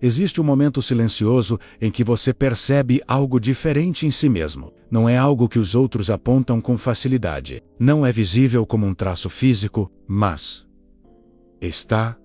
Existe um momento silencioso em que você percebe algo diferente em si mesmo. Não é algo que os outros apontam com facilidade. Não é visível como um traço físico, mas está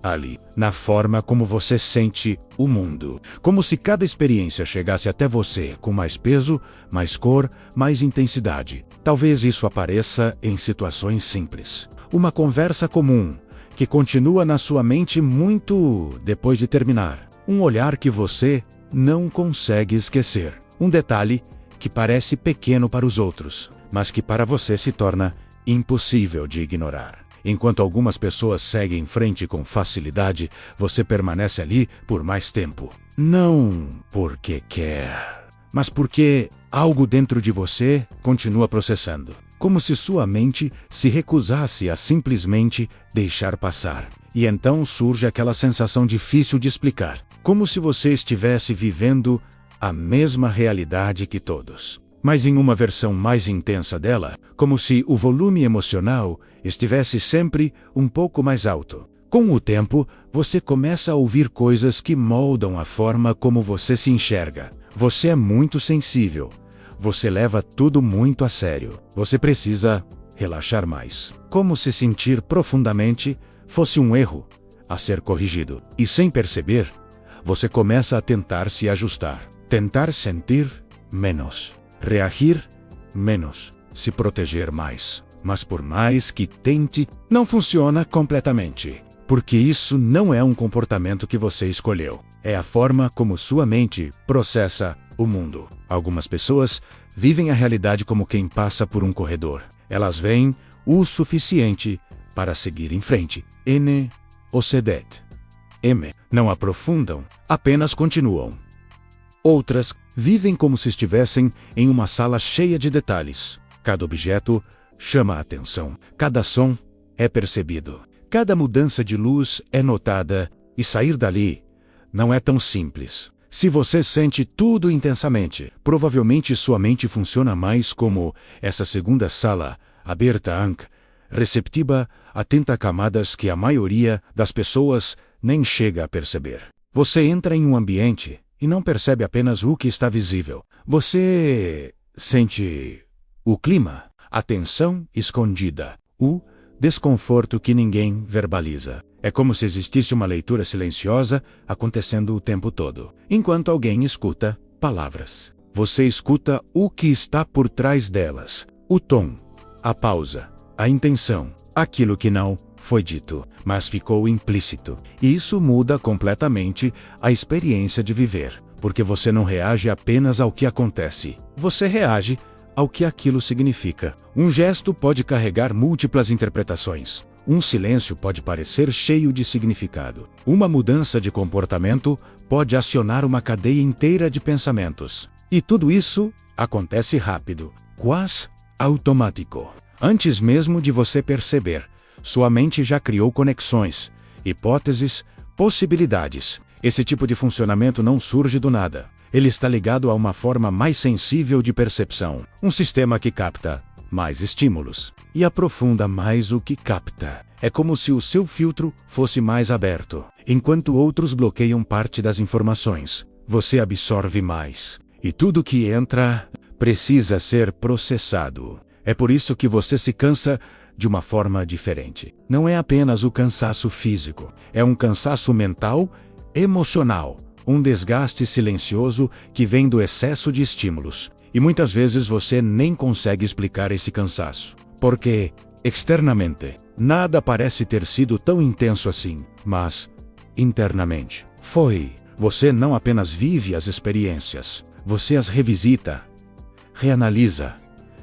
ali, na forma como você sente o mundo. Como se cada experiência chegasse até você com mais peso, mais cor, mais intensidade. Talvez isso apareça em situações simples. Uma conversa comum, que continua na sua mente muito depois de terminar. Um olhar que você não consegue esquecer. Um detalhe que parece pequeno para os outros, mas que para você se torna impossível de ignorar. Enquanto algumas pessoas seguem em frente com facilidade, você permanece ali por mais tempo. Não porque quer, mas porque algo dentro de você continua processando. Como se sua mente se recusasse a simplesmente deixar passar. E então surge aquela sensação difícil de explicar. Como se você estivesse vivendo a mesma realidade que todos, mas em uma versão mais intensa dela, como se o volume emocional estivesse sempre um pouco mais alto. Com o tempo, você começa a ouvir coisas que moldam a forma como você se enxerga. Você é muito sensível. Você leva tudo muito a sério. Você precisa relaxar mais. Como se sentir profundamente fosse um erro a ser corrigido. E sem perceber, você começa a tentar se ajustar. Tentar sentir menos. Reagir menos. Se proteger mais. Mas por mais que tente, não funciona completamente. Porque isso não é um comportamento que você escolheu. É a forma como sua mente processa o mundo. Algumas pessoas vivem a realidade como quem passa por um corredor. Elas veem o suficiente para seguir em frente. N. Ocedet. M. Não aprofundam, apenas continuam. Outras vivem como se estivessem em uma sala cheia de detalhes. Cada objeto chama a atenção. Cada som é percebido. Cada mudança de luz é notada. E sair dali não é tão simples. Se você sente tudo intensamente, provavelmente sua mente funciona mais como essa segunda sala, aberta receptiva, atenta a camadas que a maioria das pessoas nem chega a perceber. Você entra em um ambiente e não percebe apenas o que está visível. Você sente o clima, a tensão escondida, o desconforto que ninguém verbaliza. É como se existisse uma leitura silenciosa acontecendo o tempo todo, enquanto alguém escuta palavras. Você escuta o que está por trás delas, o tom, a pausa, a intenção, aquilo que não foi dito, mas ficou implícito. E isso muda completamente a experiência de viver, porque você não reage apenas ao que acontece. Você reage ao que aquilo significa. Um gesto pode carregar múltiplas interpretações. Um silêncio pode parecer cheio de significado. Uma mudança de comportamento pode acionar uma cadeia inteira de pensamentos. E tudo isso acontece rápido, quase automático. Antes mesmo de você perceber, sua mente já criou conexões, hipóteses, possibilidades. Esse tipo de funcionamento não surge do nada. Ele está ligado a uma forma mais sensível de percepção. Um sistema que capta mais estímulos e aprofunda mais o que capta. É como se o seu filtro fosse mais aberto. Enquanto outros bloqueiam parte das informações, você absorve mais. E tudo que entra precisa ser processado. É por isso que você se cansa de uma forma diferente. Não é apenas o cansaço físico, é um cansaço mental, emocional, um desgaste silencioso que vem do excesso de estímulos. E muitas vezes você nem consegue explicar esse cansaço, porque, externamente, nada parece ter sido tão intenso assim, mas, internamente, foi. Você não apenas vive as experiências, você as revisita, reanalisa,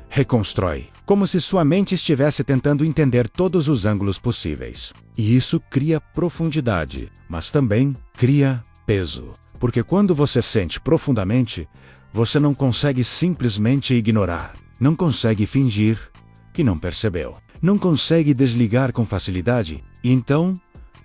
reconstrói, como se sua mente estivesse tentando entender todos os ângulos possíveis. E isso cria profundidade, mas também cria peso. Porque quando você sente profundamente, você não consegue simplesmente ignorar. Não consegue fingir que não percebeu. Não consegue desligar com facilidade. E então,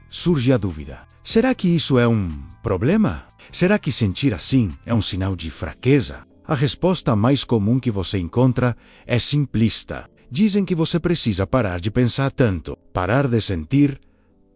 surge a dúvida. Será que isso é um problema? Será que sentir assim é um sinal de fraqueza? A resposta mais comum que você encontra é simplista. Dizem que você precisa parar de pensar tanto, parar de sentir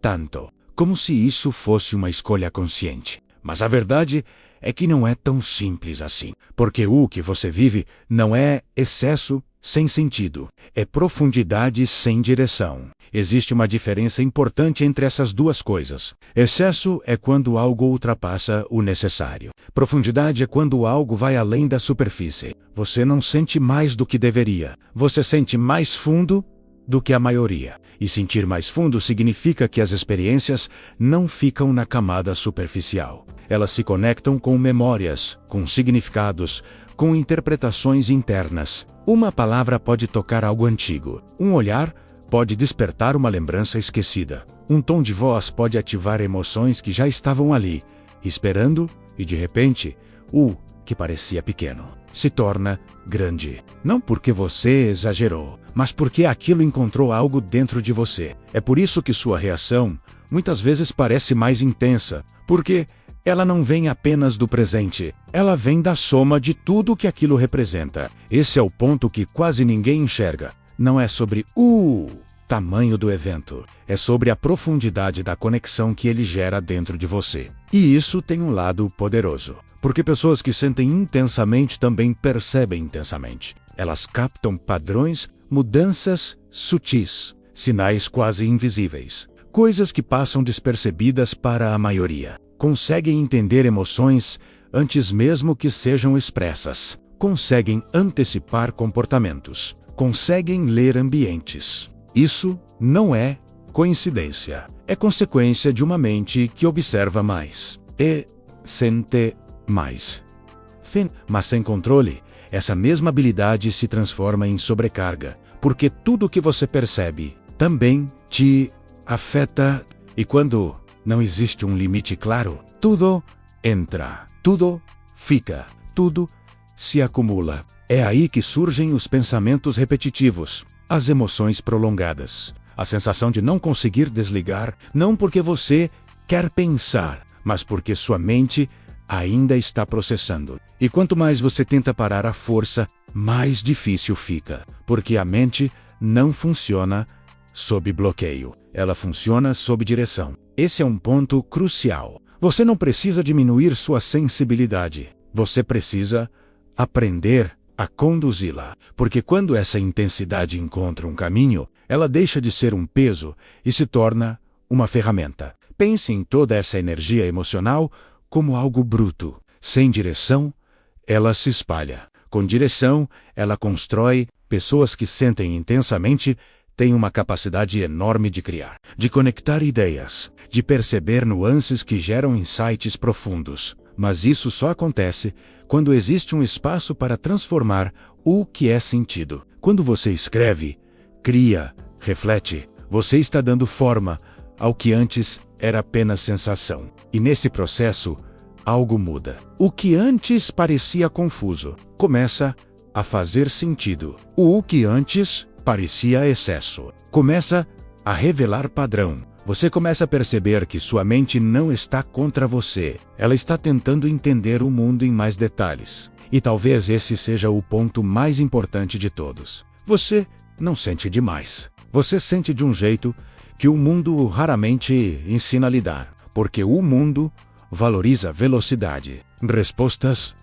tanto. como se isso fosse uma escolha consciente. Mas a verdade é que não é tão simples assim, porque o que você vive não é excesso sem sentido, é profundidade sem direção. Existe uma diferença importante entre essas duas coisas. Excesso é quando algo ultrapassa o necessário. Profundidade é quando algo vai além da superfície. Você não sente mais do que deveria. Você sente mais fundo do que a maioria. E sentir mais fundo significa que as experiências não ficam na camada superficial. Elas se conectam com memórias, com significados, com interpretações internas. Uma palavra pode tocar algo antigo. Um olhar pode despertar uma lembrança esquecida. Um tom de voz pode ativar emoções que já estavam ali, esperando, e de repente, o que parecia pequeno se torna grande. Não porque você exagerou, mas porque aquilo encontrou algo dentro de você. É por isso que sua reação muitas vezes parece mais intensa, porque ela não vem apenas do presente, ela vem da soma de tudo que aquilo representa. Esse é o ponto que quase ninguém enxerga. Não é sobre o tamanho do evento, é sobre a profundidade da conexão que ele gera dentro de você. E isso tem um lado poderoso, porque pessoas que sentem intensamente também percebem intensamente. Elas captam padrões, mudanças sutis, sinais quase invisíveis, coisas que passam despercebidas para a maioria. Conseguem entender emoções antes mesmo que sejam expressas. Conseguem antecipar comportamentos. Conseguem ler ambientes. Isso não é coincidência. É consequência de uma mente que observa mais e sente mais. Mas sem controle, essa mesma habilidade se transforma em sobrecarga, porque tudo que você percebe também te afeta. E quando não existe um limite claro, tudo entra, tudo fica, tudo se acumula. É aí que surgem os pensamentos repetitivos, as emoções prolongadas, a sensação de não conseguir desligar, não porque você quer pensar, mas porque sua mente ainda está processando. E quanto mais você tenta parar a força, mais difícil fica, porque a mente não funciona sob bloqueio, ela funciona sob direção. Esse é um ponto crucial. Você não precisa diminuir sua sensibilidade, você precisa aprender a conduzi-la, porque quando essa intensidade encontra um caminho, ela deixa de ser um peso e se torna uma ferramenta. Pense em toda essa energia emocional como algo bruto. Sem direção, ela se espalha. Com direção, ela constrói. Pessoas que sentem intensamente têm uma capacidade enorme de criar, de conectar ideias, de perceber nuances que geram insights profundos. Mas isso só acontece quando existe um espaço para transformar o que é sentido. Quando você escreve, cria, reflete, você está dando forma ao que antes era apenas sensação. E nesse processo, algo muda. O que antes parecia confuso começa a fazer sentido. O que antes parecia excesso começa a revelar padrão. Você começa a perceber que sua mente não está contra você. Ela está tentando entender o mundo em mais detalhes. E talvez esse seja o ponto mais importante de todos. Você não sente demais. Você sente de um jeito que o mundo raramente ensina a lidar. Porque o mundo valoriza velocidade, respostas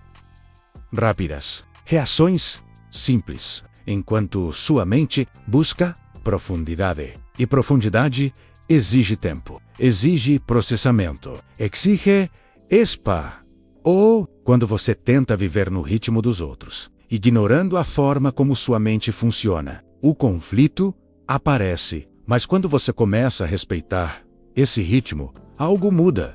rápidas, reações simples, enquanto sua mente busca profundidade. E profundidade exige tempo, exige processamento, exige ou quando você tenta viver no ritmo dos outros, ignorando a forma como sua mente funciona, o conflito aparece. Mas quando você começa a respeitar esse ritmo, algo muda.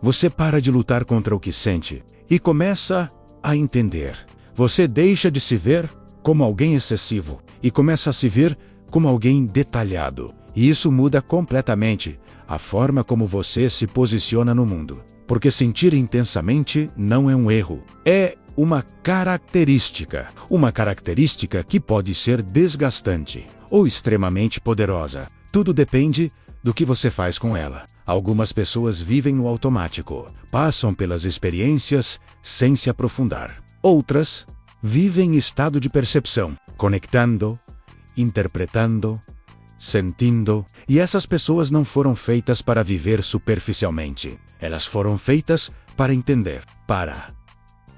Você para de lutar contra o que sente e começa a entender. Você deixa de se ver como alguém excessivo e começa a se ver como alguém detalhado. E isso muda completamente a forma como você se posiciona no mundo. Porque sentir intensamente não é um erro, é uma característica. Uma característica que pode ser desgastante ou extremamente poderosa. Tudo depende do que você faz com ela. Algumas pessoas vivem no automático, passam pelas experiências sem se aprofundar. Outras vivem em estado de percepção, conectando, interpretando sentindo, e essas pessoas não foram feitas para viver superficialmente. Elas foram feitas para entender, para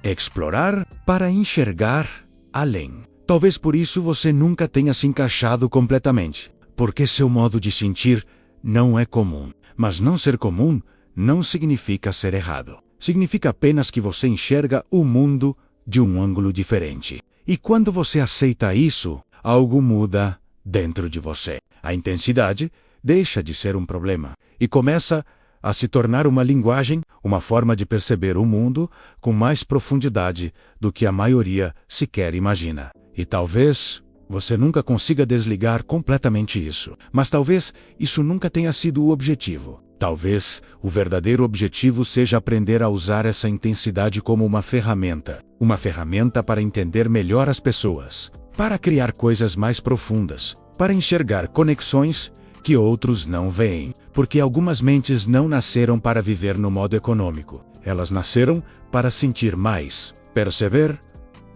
explorar, para enxergar além. Talvez por isso você nunca tenha se encaixado completamente, porque seu modo de sentir não é comum. Mas não ser comum não significa ser errado. Significa apenas que você enxerga o mundo de um ângulo diferente. E quando você aceita isso, algo muda dentro de você. A intensidade deixa de ser um problema e começa a se tornar uma linguagem, uma forma de perceber o mundo com mais profundidade do que a maioria sequer imagina. E talvez você nunca consiga desligar completamente isso, mas talvez isso nunca tenha sido o objetivo. Talvez o verdadeiro objetivo seja aprender a usar essa intensidade como uma ferramenta para entender melhor as pessoas, para criar coisas mais profundas, para enxergar conexões que outros não veem, porque algumas mentes não nasceram para viver no modo econômico. Elas nasceram para sentir mais, perceber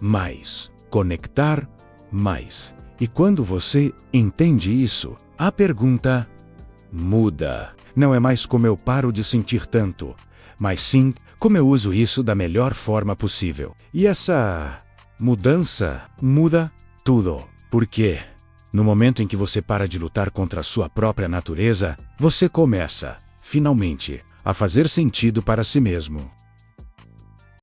mais, conectar mais. E quando você entende isso, a pergunta muda. Não é mais como eu paro de sentir tanto, mas sim como eu uso isso da melhor forma possível. E essa mudança muda tudo. Por quê? No momento em que você para de lutar contra a sua própria natureza, você começa, finalmente, a fazer sentido para si mesmo.